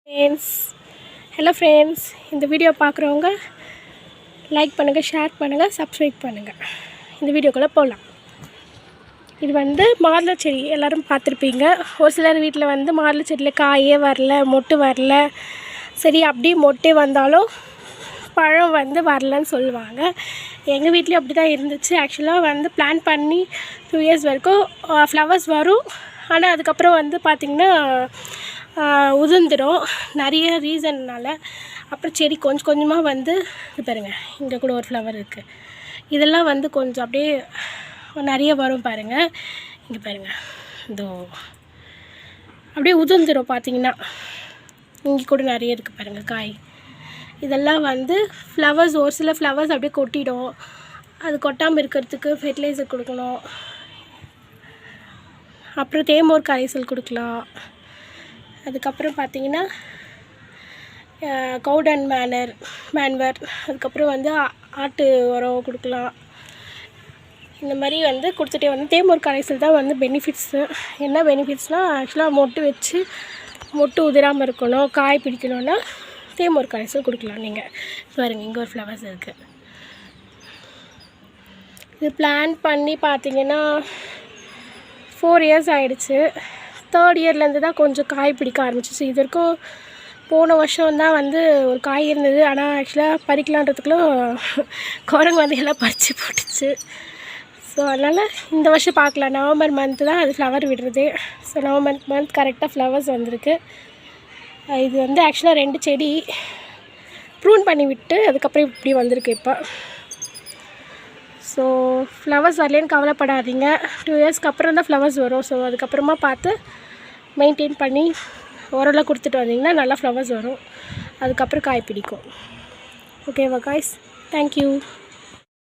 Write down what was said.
Friends, hello friends, இந்த video பார்க்குறவங்க like பண்ணுங்கள், ஷேர் பண்ணுங்கள், சப்ஸ்கிரைப் பண்ணுங்கள். இந்த வீடியோக்குள்ளே போகலாம். இது மாதுளை செடி எல்லோரும் பார்த்துருப்பீங்க. ஒரு சிலர் வீட்டில் மாதுளை செடியில் காயே வரல, மொட்டு வரல. சரி, அப்படியே மொட்டே வந்தாலும் பழம் வரலன்னு சொல்லுவாங்க. எங்கள் வீட்லேயும் அப்படி தான் இருந்துச்சு. ஆக்சுவலாக பிளான் பண்ணி 2 இயர்ஸ் வரைக்கும் ஃப்ளவர்ஸ் வரும். ஆனால் அதுக்கப்புறம் பார்த்திங்கன்னா உதிர்ந்துடும் நிறைய ரீசன்னால். அப்புறம் செடி கொஞ்சம் கொஞ்சமாக இது பாருங்கள், இங்கே கூட ஒரு ஃப்ளவர் இருக்குது. இதெல்லாம் கொஞ்சம் அப்படியே நிறைய வரும் பாருங்கள். இங்கே பாருங்கள், இதோ அப்படியே உதிர்ந்துடும். பார்த்திங்கன்னா இங்கே கூட நிறைய இருக்குது பாருங்கள் காய். இதெல்லாம் ஃப்ளவர்ஸ், ஒரு சில ஃப்ளவர்ஸ் அப்படியே கொட்டிடும். அது கொட்டாமல் இருக்கிறதுக்கு ஃபெர்டிலைசர் கொடுக்கணும். அப்புறம் தேமோர் கரைசல் கொடுக்கலாம். அதுக்கப்புறம் பார்த்திங்கன்னா கவுடன் மேன்வர், அதுக்கப்புறம் ஆட்டு உரம் கொடுக்கலாம். இந்த மாதிரி கொடுத்துட்டே தேமோர் கரைசல் தான் பெனிஃபிட்ஸு. என்ன பெனிஃபிட்ஸ்னால், ஆக்சுவலாக மொட்டு வச்சு மொட்டு உதிராமல் இருக்கணும், காய் பிடிக்கணுன்னா தேமோர் கரைசல் கொடுக்கலாம். நீங்கள் பாருங்கள், இங்கே ஒரு ஃப்ளவர்ஸ் இருக்குது. இது பிளான் பண்ணி பார்த்திங்கன்னா 4 இயர்ஸ் ஆகிடுச்சு. 3rd இயர்லேருந்து தான் கொஞ்சம் காய் பிடிக்க ஆரம்பிச்சிச்சு. இது வரைக்கும் போன வருஷம் தான் ஒரு காய் இருந்தது. ஆனால் ஆக்சுவலாக பறிக்கலான்றதுக்குள்ளே குரங்கு எல்லாம் பறித்து போட்டுச்சு. ஸோ அதனால் இந்த வருஷம் பார்க்கலாம். நவம்பர் மந்த்து தான் அது ஃப்ளவர் விடுறது. ஸோ நவம்பர் மந்த் கரெக்டாக ஃப்ளவர்ஸ் வந்திருக்கு. இது ஆக்சுவலாக 2 செடி ப்ரூன் பண்ணி விட்டு அதுக்கப்புறம் இப்படி வந்திருக்கு இப்போ. ஸோ ஃப்ளவர்ஸ் வரலேன்னு கவலைப்படாதீங்க. 2 இயர்ஸ்க்கு அப்புறம் தான் ஃப்ளவர்ஸ் வரும். ஸோ அதுக்கப்புறமா பார்த்து மெயின்டைன் பண்ணி உரம்லாம் கொடுத்துட்டு வந்தீங்கன்னா நல்லா ஃப்ளவர்ஸ் வரும். அதுக்கப்புறம் காய் பிடிக்கும். ஓகேவா காய்ஸ்? தேங்க்யூ.